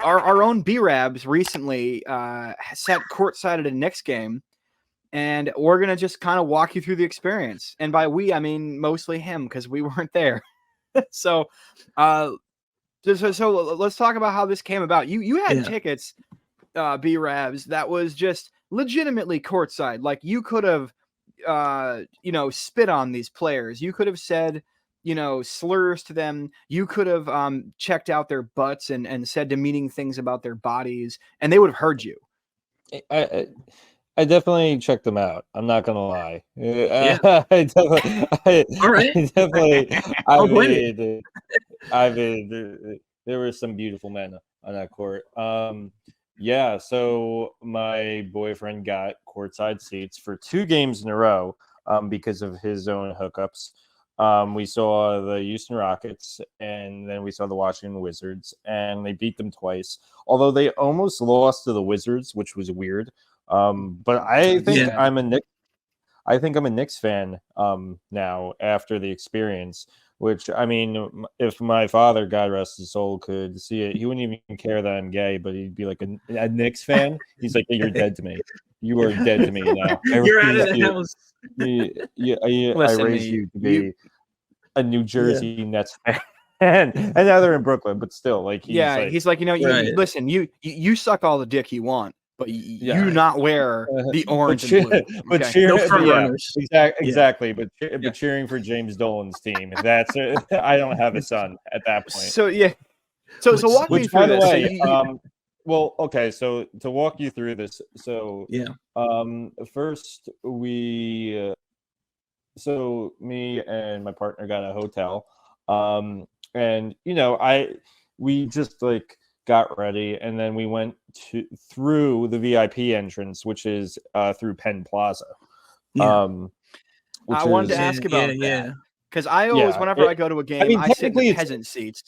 our own B-Rabs recently sat courtside at a Knicks game, and we're going to just kind of walk you through the experience. And by we, I mean mostly him, because we weren't there. So let's talk about how this came about. You had tickets, B-Rabs, that was just legitimately courtside. Like, you could have, spit on these players. You could have said, slurs to them. You could have checked out their butts and said demeaning things about their bodies, and they would have heard you. I definitely checked them out. I'm not gonna lie. Yeah. All right. I mean, there were some beautiful men on that court. Yeah. So my boyfriend got courtside seats for 2 games in a row because of his own hookups. We saw the Houston Rockets, and then we saw the Washington Wizards, and they beat them twice. Although they almost lost to the Wizards, which was weird. But I think I'm a Knicks fan now after the experience. Which, I mean, if my father, God rest his soul, could see it, he wouldn't even care that I'm gay, but he'd be like a Knicks fan. He's like, "You're dead to me. You are dead to me now. You're out of the house." I raised you to be a New Jersey Nets fan. And now they're in Brooklyn, but still, like, he's like, listen, you suck all the dick you want, but you not wear the orange and blue. But cheering, exactly. But cheering for James Dolan's team. That's I don't have a son at that point. So walk me through this. By the way, well, okay. So to walk you through this, first me and my partner got a hotel, and we just like got ready, and then we went through the VIP entrance, which is through Penn Plaza. I wanted to ask about that because I always, whenever I go to a game, I sit in the peasant seats.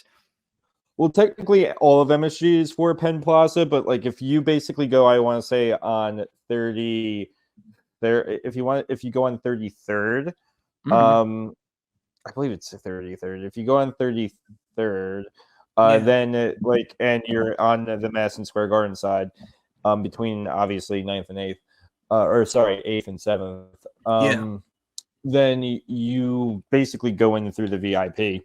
Well, technically, all of MSG is for Penn Plaza, but like if you basically go, I want to say on 30, if you go on 33rd, I believe it's 33rd. If you go on 33rd. Then and you're on the Madison Square Garden side, between obviously 9th and 8th, 8th and 7th. Then you basically go in through the VIP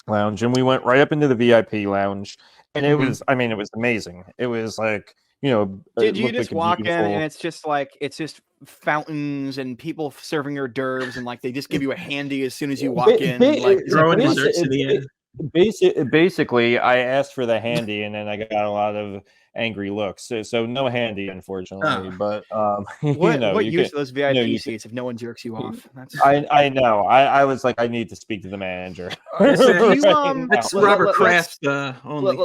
lounge, and we went right up into the VIP lounge, and it was, I mean, it was amazing. It was like, did you just walk in and it's just fountains and people serving hors d'oeuvres, and like they just give you a handy as soon as you walk in, like throwing desserts in the air? Basically, I asked for the handy, and then I got a lot of angry looks. So no handy, unfortunately. But what use of those VIP seats if no one jerks you off? I know. I was like, I need to speak to the manager. It's Robert Kraft only.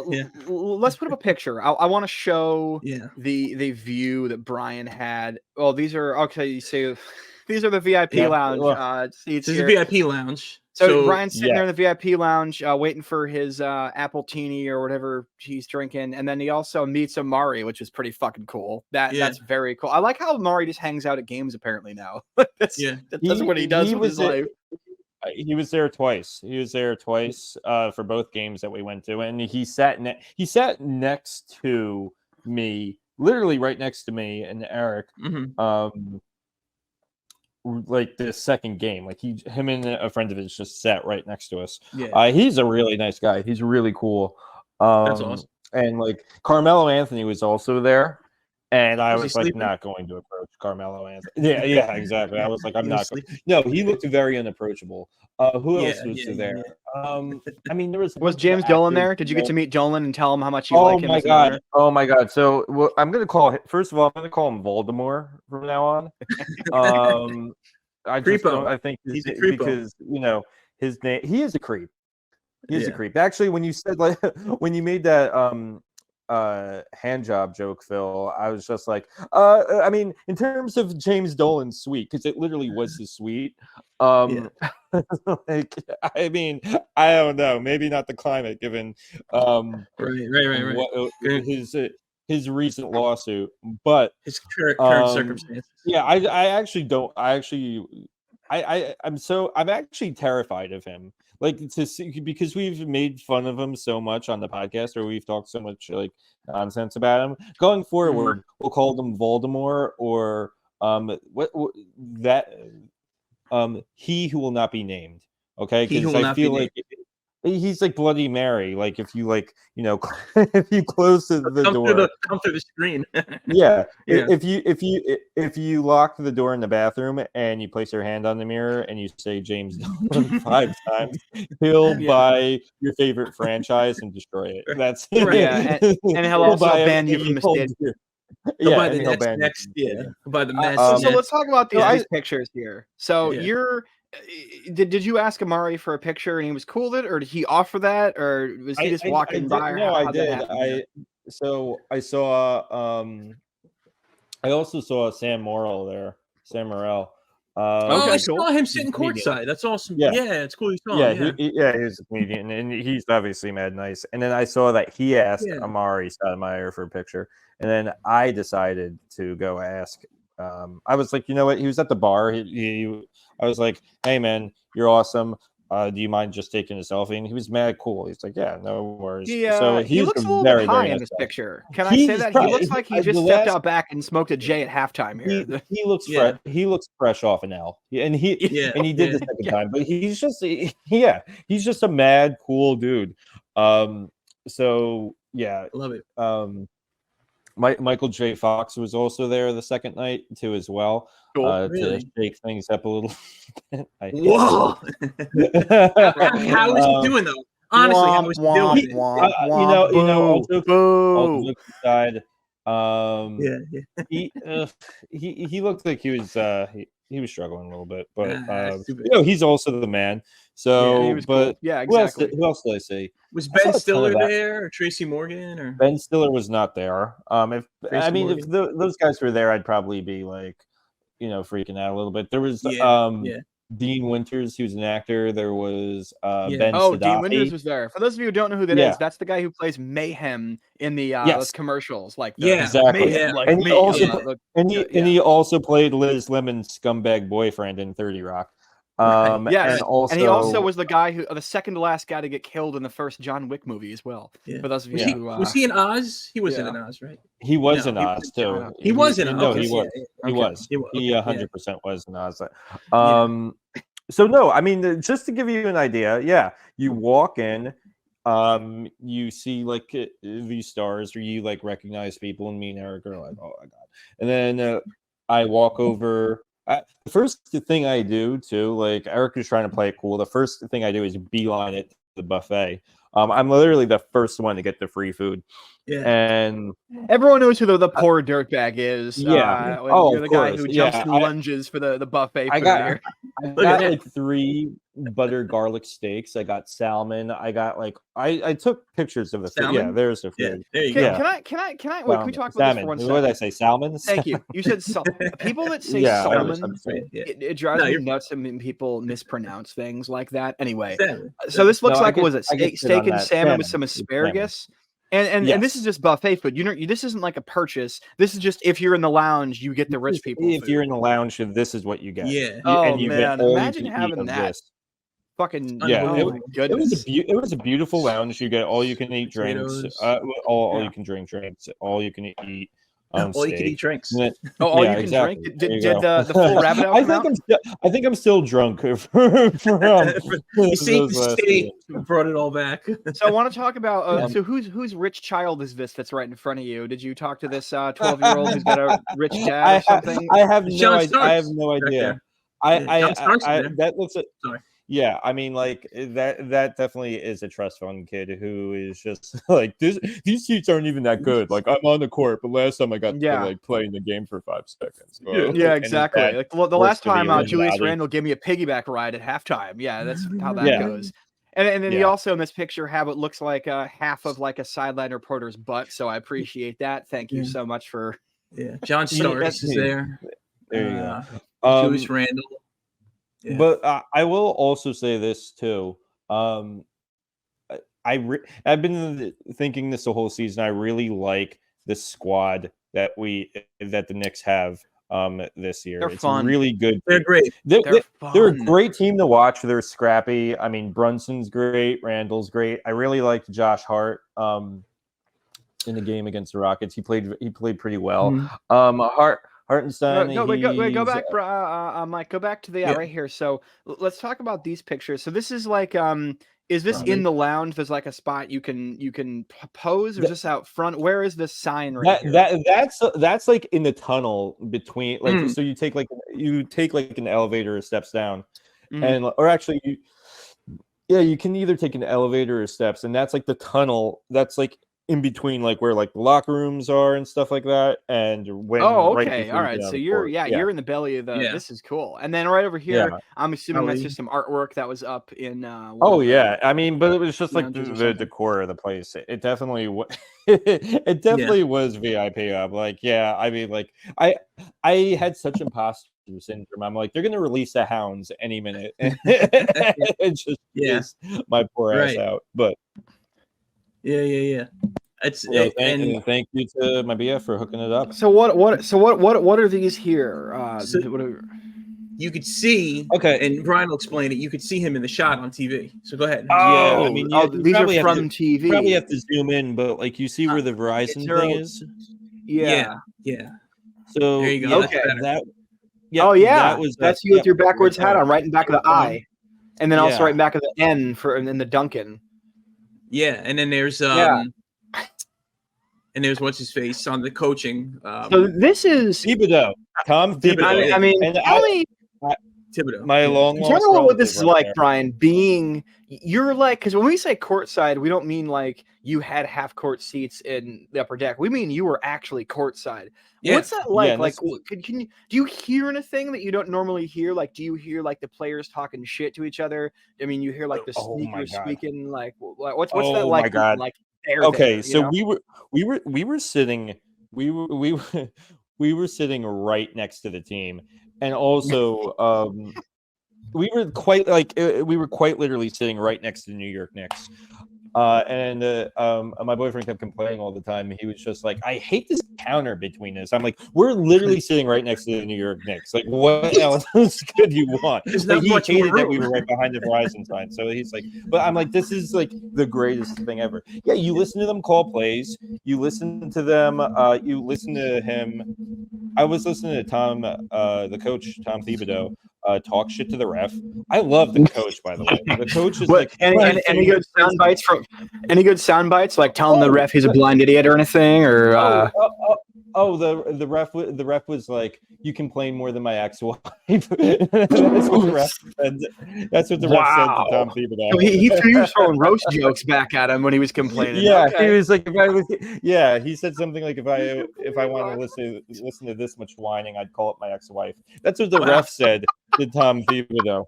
Let's put up a picture. I want to show the view that Brian had. Oh, these are these are the VIP lounge seats. This is a VIP lounge. So Brian's sitting there in the VIP lounge, waiting for his apple teeny or whatever he's drinking, and then he also meets Amari, which is pretty fucking cool. That's very cool. I like how Amari just hangs out at games apparently now. That's what he does with his life. He was there twice. For both games that we went to, and he sat next to me, literally right next to me and Eric. Like the second game, like him and a friend of his just sat right next to us. He's a really nice guy. He's really cool. That's awesome. And like Carmelo Anthony was also there, and I was like not going to approach Carmelo Anthony. Yeah, exactly. I was like, I'm not going. No, he looked very unapproachable. Who else was there? I mean, there was James Dolan there? Did you get to meet Dolan and tell him how much you like him? Oh my god! So I'm gonna call him. First of all, I'm gonna call him Voldemort from now on. I think he's a creepo because his name. He is a creep. He is a creep. Actually, when you said when you made that hand job joke, Phil, I was just like, I mean, in terms of James Dolan's suite, because it literally was his suite. Like, I mean, I don't know, maybe not the climate given his recent lawsuit, but his current circumstances. Yeah, I'm actually terrified of him. like to see, because we've made fun of him so much on the podcast, or we've talked so much like nonsense about him. Going forward, we'll call them Voldemort or he who will not be named. Okay, because I feel like he's like Bloody Mary. Like if you like, if you close the door, come through the screen. yeah. If you lock the door in the bathroom and you place your hand on the mirror and you say James Dolan 5 times, he'll buy your favorite franchise and destroy it. That's and he'll also ban you from the stadium. By the next, by the Mets. So let's talk about these pictures here. So you're. Did you ask Amari for a picture and he was cool with it, or did he offer that, or was he just walking by? No, I did. I saw. I also saw Sam Morrill there. Sam Morrell. I saw him sitting courtside. That's awesome. Yeah, it's cool. You saw him. He was a comedian, and he's obviously mad nice. And then I saw that he asked Amari Stoudemire for a picture, and then I decided to go ask. I was like, you know what? He was at the bar. I was like, hey man, you're awesome. Do you mind just taking a selfie? And he was mad cool. He's like, yeah, no worries. So he looks a little bit high in this picture. Can I say that? He looks like he just stepped out back and smoked a J at halftime here. He looks fresh. He looks fresh off an L. And he did the second time, but he's just a mad cool dude. So yeah, love it. Michael J. Fox was also there the second night too, as well. Cool. To shake things up a little bit. Whoa! How is he doing though? Honestly, how is he doing? Also side. He looked like he was struggling a little bit, but he's also the man. So, cool. Exactly. Who else did I see? Was Ben Stiller there, or Tracy Morgan, or Ben Stiller was not there? If those guys were there, I'd probably be like, freaking out a little bit. There was Dean Winters, he was an actor. There was Ben Sadaffi. Dean Winters was there. For those of you who don't know who that is, that's the guy who plays Mayhem in the those commercials. Exactly. Mayhem, and he also played Liz Lemon's scumbag boyfriend in 30 Rock. And he also was the guy the second to last guy to get killed in the first John Wick movie as well. For those of you who was he in Oz? He wasn't in Oz, right? He was in Oz too. He was in Oz. No, he was. He was. He 100% was in Oz. So no, I mean, just to give you an idea, you walk in, you see like these stars, or you like recognize people, and me and Eric are like, oh my god, and then I walk over. The first thing I do too, like Eric is trying to play it cool. The first thing I do is beeline it to the buffet. I'm literally the first one to get the free food. Yeah, and everyone knows who the poor dirtbag is. Yeah, you're the guy who jumps and lunges for the buffet. I got like 3 butter garlic steaks. I got salmon. I got like I took pictures of the food. Yeah, there's the food. There you go. Can I can we talk about salmon. this for 1 second? What did I say? Salmon? Thank you. You said people that say salmon. It drives me nuts. I mean, people mispronounce things like that. Anyway, so this looks like was it steak and salmon with some asparagus. And this is just buffet food. This isn't like a purchase. This is just if you're in the lounge, you get the rich people. If you're in the lounge, this is what you get. Yeah. Man, imagine having that. Fucking it was a beautiful lounge. You get all you can eat drinks, all you can drink drinks, all you can eat. All you can eat drinks. All you can drink. Did the full rabbit out come out? I think I'm still drunk. You saved the steak, brought it all back. So I want to talk about. So whose rich child is this that's right in front of you? Did you talk to this 12-year-old who's got a rich dad or something? I have no idea. That looks at. Sorry. Yeah, I mean, like that definitely is a trust fund kid who is just like these seats aren't even that good. Like I'm on the court, but last time I got to like play in the game for 5 seconds. Exactly. Like the last time Julius Randle gave me a piggyback ride at halftime. Yeah, that's how that goes. And then you also in this picture have what looks like half of like a sideline reporter's butt. So I appreciate that. Thank you so much for. Yeah, John Starks is there. There you go. Julius Randle. Yeah. But I will also say this too. I've been thinking this the whole season. I really like this squad that the Knicks have. this year. They're It's fun. really good. They're great. They're a great team to watch. They're scrappy. I mean, Brunson's great. Randall's great. I really liked Josh Hart in the game against the Rockets. He played pretty well. Hartenstein. Go back, Mike. Go back to the right here. So let's talk about these pictures. So this is like, is this in the lounge? There's like a spot you can pose, or is this out front? Where is this sign right here? That's like in the tunnel between, like, so you take like an elevator or steps down, and or actually you can either take an elevator or steps, and that's like the tunnel. That's like in between, like where like the locker rooms are and stuff like that. And when all right. So you're in the belly of the. Yeah. This is cool. And then right over here, I'm assuming that's just some artwork that was up in. I mean, but it was just like the decor of the place. It definitely it definitely was VIP up. Like, yeah, I mean, like I had such imposter syndrome. I'm like, they're gonna release the Hounds any minute. It just is my poor ass out. But yeah. It's and thank you to my BF for hooking it up. So what are these here? You could see, and Brian will explain it. You could see him in the shot on TV. So go ahead. Yeah, I mean, these are from TV. You probably have to zoom in, but like you see where the Verizon thing is. Yeah. So there you go. Okay. That's you with your backwards hat on, right in back of the eye, and then also right in back of the N in the Duncan. Yeah, and then there's and there's what's his face on the coaching. So this is Thibodeau, Tom Thibodeau. I mean, Thibodeau. My long. Tell me what this is like, Brian. You're like, because when we say courtside, we don't mean like you had half court seats in the upper deck. We mean you were actually courtside. Yeah. What's that like? Do you hear anything that you don't normally hear? Like, do you hear like the players talking shit to each other? I mean, you hear like the sneakers speaking. Like, what's that like? My God. Like, we were sitting. We were sitting right next to the team, and also we were quite literally sitting right next to the New York Knicks. And my boyfriend kept complaining all the time. He was just like, I hate this counter between us. I'm like, we're literally sitting right next to the New York Knicks. Like, what else could you want? Like, he hated that we were right behind the Verizon sign. So he's like, but I'm like, this is like the greatest thing ever. Yeah, you listen to them call plays. You listen to them. You listen to him. I was listening to Tom, the coach, Tom Thibodeau, talk shit to the ref. I love the coach, by the way. The coach is like any good sound bites like telling the ref he's a blind idiot or anything, or the ref was like, you complain more than my ex-wife. That's what the ref said. That's what the ref said to Tom Thibodeau. So he threw throwing roast jokes back at him when he was complaining. Yeah, he was like, he said something like, if I want to listen to this much whining, I'd call up my ex-wife. That's what the ref said to Tom Thibodeau.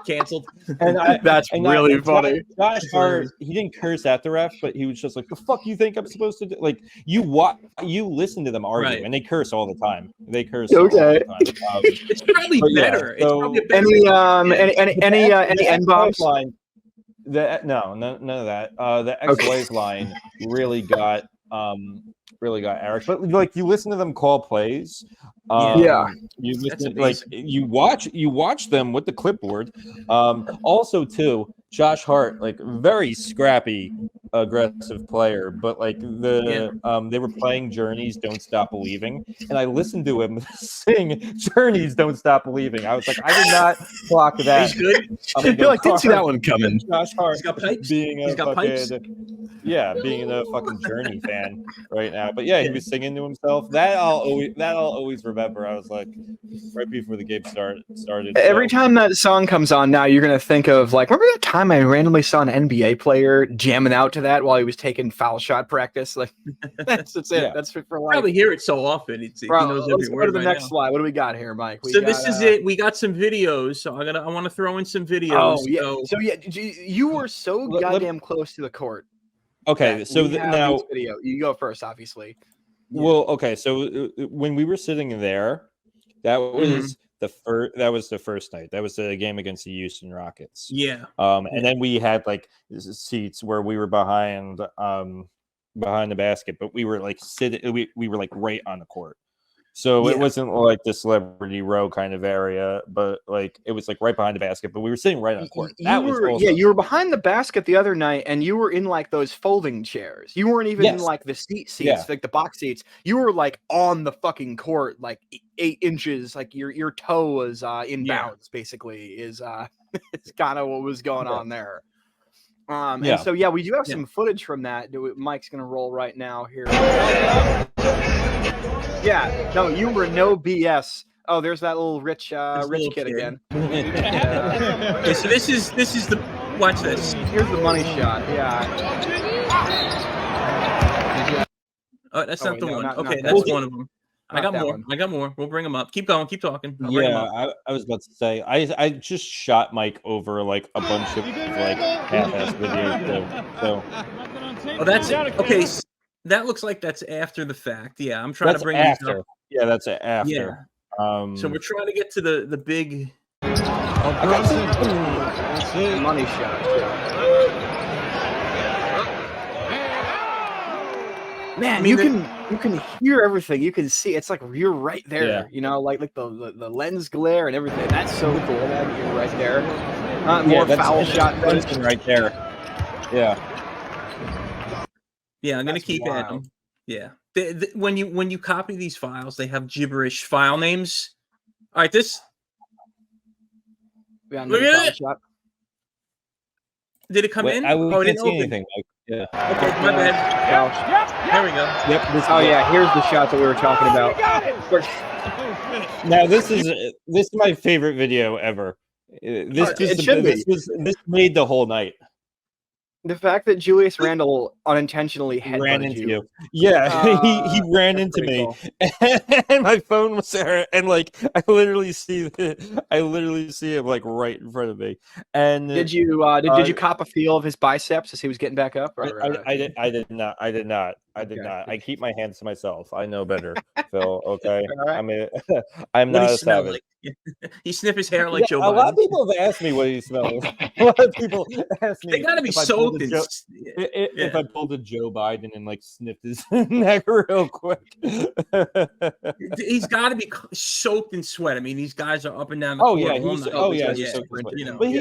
Canceled. And that's really funny. Josh Hart, he didn't curse at the ref, but he was just like, the fuck you think I'm supposed to do? Like, you listen to them argue, and they curse all the time. They curse all the time. It's probably better. Any N-bombs? None of that. The ex-wife line really got Eric. But like, you listen to them call plays. You listen, like, you watch them with the clipboard. Also too, Josh Hart, like, very scrappy, aggressive player, but like they were playing Journey's "Don't Stop Believing," and I listened to him sing Journey's "Don't Stop Believing." I was like, I did not clock that. He's good. I feel like didn't see that one coming. Josh Hart, he's got pipes. being a fucking Journey fan right now. But yeah, he was singing to himself. That I'll always remember. I was like, right before the game started. Every time that song comes on now, you're gonna think of like, remember that time I randomly saw an NBA player jamming out to that while he was taking foul shot practice? Like, that's it. Yeah. That's for life. Probably hear it so often. He knows every word. Go to the next slide. What do we got here, Mike? This is it. We got some videos. So I want to throw in some videos. Oh yeah. So yeah, you were so goddamn close to the court. Okay, so now video. You go first, obviously. Well, okay. So when we were sitting there, that was the first night. That was the game against the Houston Rockets. Yeah. And then we had like seats where we were behind the basket, but we were like sitting. We were like right on the court. So it wasn't like the celebrity row kind of area, but like it was like right behind the basket. But we were sitting right on court. That was awesome. You were behind the basket the other night, and you were in like those folding chairs. You weren't even in like the seats, like the box seats. You were like on the fucking court, like 8 inches. Like your toe was inbounds, basically. Is it's kind of what was going on there. And so we do have some footage from that. Mike's gonna roll right now here. Yeah, no, you were no BS. Oh, there's that little rich kid again. Okay, so this is the watch this. Here's the money shot. Yeah. Oh, that's not the one. Okay, that's one of them. I got more. We'll bring them up. Keep going. Keep talking. I was about to say I just shot Mike over like a bunch of like half-ass videos. So. Oh, that's okay. That looks like that's after the fact. Yeah, I'm trying to bring these up. Yeah, that's after. Yeah. So we're trying to get to the big. Money shot. Man, I mean, you can hear everything. You can see. It's like you're right there. Yeah. You know, like the lens glare and everything. That's so cool, man. You're right there. More foul shot right there. Yeah. Yeah, I'm gonna keep adding them. Yeah, when you copy these files, they have gibberish file names. All right, this. Did it come in? I didn't see anything. Yeah. Okay, my bad. There we go. Yep. Here's the shot that we were talking about. Now this is my favorite video ever. This made the whole night. The fact that Julius Randle unintentionally ran into you. Yeah, he ran into me, cool. And my phone was there, and like I literally see him like right in front of me. And did you cop a feel of his biceps as he was getting back up? Or, I did not. I keep my hands to myself. I know better, Phil. Okay, right. I'm not a savage. Like? He sniff his hair like Joe Biden. A lot of people have asked me what he smells. A lot of people ask me. They gotta be soaked. If I pulled a Joe Biden and like sniffed his neck real quick, he's got to be soaked in sweat. I mean, these guys are up and down. But he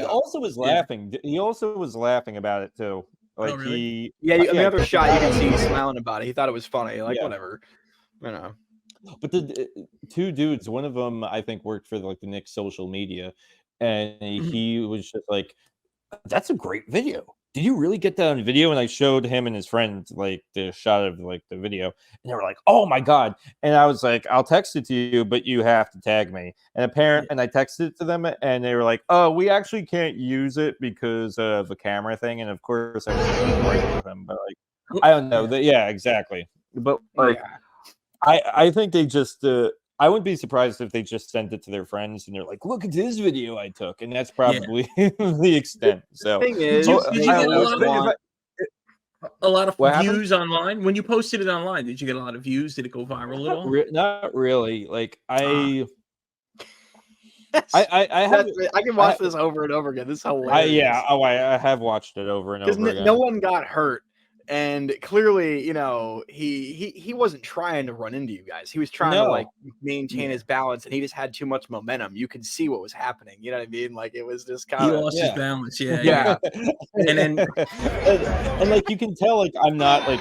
also was laughing. He also was laughing about it too. Like really? The other shot you can see he's smiling about it. He thought it was funny. Like whatever, you know. But the two dudes, one of them I think worked for like the Knicks social media, and he was just like, "That's a great video. Did you really get that on video?" And I showed him and his friend like the shot of like the video, and they were like, "Oh my god!" And I was like, "I'll text it to you, but you have to tag me." And and I texted it to them, and they were like, "Oh, we actually can't use it because of the camera thing." And of course, I was right with them, but like, I don't know. Yeah, exactly. But like. I think they just I wouldn't be surprised if they just sent it to their friends and they're like, "Look at this video I took," and that's probably the extent. So the thing is, did you get a lot of views online when you posted it online? Did you get a lot of views? Did it go viral at all? Not really. Like I can watch this over and over again. This is hilarious. I have watched it over and over again. No one got hurt. And clearly, you know, he wasn't trying to run into you guys. He was trying to like maintain his balance, and he just had too much momentum. You could see what was happening. You know what I mean? Like it was just kind of he lost his balance. Yeah. And then and like you can tell, like I'm not like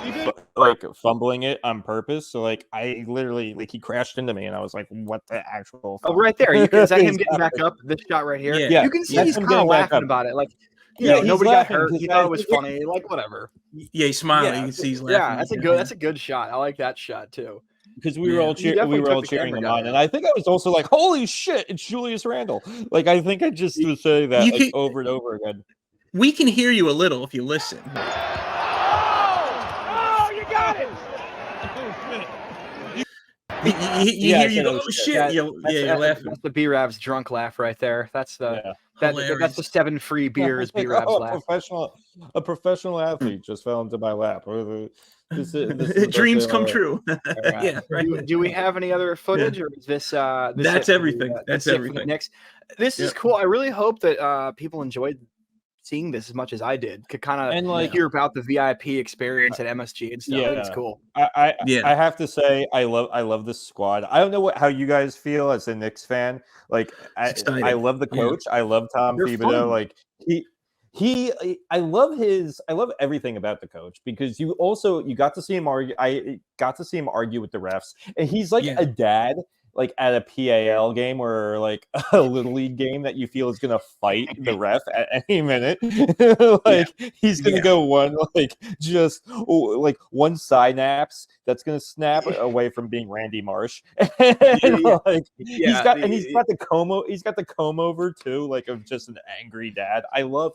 fumbling it on purpose. So like I literally like he crashed into me, and I was like, "What the actual?" Oh, right there. You can, is that him getting back up? This shot right here. Yeah. You can see he's kind of laughing about it. Like. Nobody got hurt. He thought it was funny. Like whatever. Yeah, he's smiling. You can see he's laughing. Yeah, that's a good shot. I like that shot too. Because we were all cheering him on, and I think I was also like, "Holy shit, it's Julius Randle!" Like I think I just was saying that over and over again. We can hear you a little if you listen. Oh, you got it! You hear you go, "Oh shit!" You're laughing. That's the B-Rab's drunk laugh right there. That's the that's the 7 free beers B-Rab's laugh. A professional athlete just fell into my lap. This Dreams come true. Right. Yeah. Right. Do we have any other footage, or is this? That's everything. That's everything. Next, this is cool. I really hope that people enjoyed seeing this as much as I did, could kind And, of like, hear about the VIP experience at MSG and stuff. I think it's yeah, cool. I Yeah. I have to say I love this squad. I don't know how you guys feel as a Knicks fan. Like I exciting. love the Yeah. coach. I love Tom They're Thibodeau. fun. Like I love everything about the coach because you got to see him argue. I got to see him argue with the refs, and he's like Yeah. a dad. Like at a PAL game or like a little league game that you feel is gonna fight the ref at any minute. Like he's gonna go one like one synapse that's gonna snap away from being Randy Marsh. Like he's got the comb over too, like of just an angry dad. I love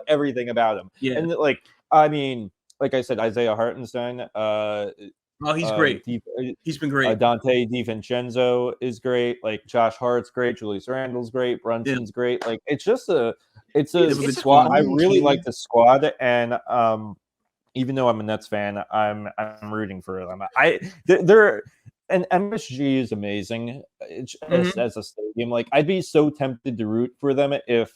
everything about him. Yeah. And like I mean, like I said, Isaiah Hartenstein, he's great. He's been great. Dante DiVincenzo is great. Like Josh Hart's great. Julius Randle's great. Brunson's great. Like it's a squad. I really like the squad, and even though I'm a Nets fan, I'm rooting for them. They're and MSG is amazing as a stadium. Like I'd be so tempted to root for them if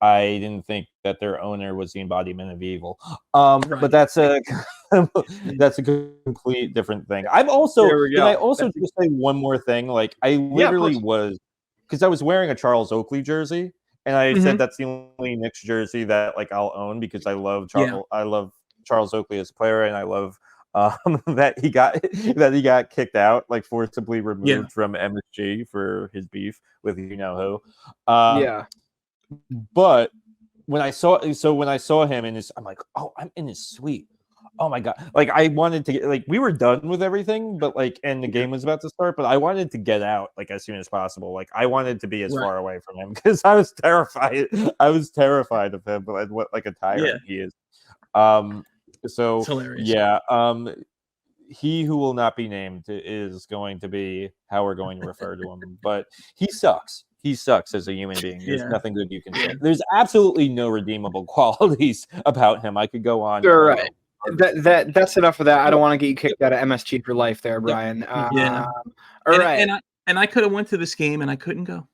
I didn't think that their owner was the embodiment of evil. But that's a complete different thing. Can I also just say one more thing? Like I literally was, because I was wearing a Charles Oakley jersey, and I said that's the only Knicks jersey that like I'll own because I love Charles Oakley as a player, and I love that he got kicked out, like forcibly removed from MSG for his beef with who. But when I saw him in his, I'm like, oh, I'm in his suite. Oh my god! Like I wanted to get, like we were done with everything, but like, and the game was about to start, but I wanted to get out like as soon as possible. Like I wanted to be as far away from him because I was terrified. I was terrified of him, but what like a tyrant he is. So it's hilarious. Yeah. He who will not be named is going to be how we're going to refer to him, but he sucks. He sucks as a human being. There's nothing good you can say. There's absolutely no redeemable qualities about him. I could go on. You're right. That's enough of that. I don't want to get you kicked out of MSG for life there, Brian. All right. And I could have went to this game and I couldn't go.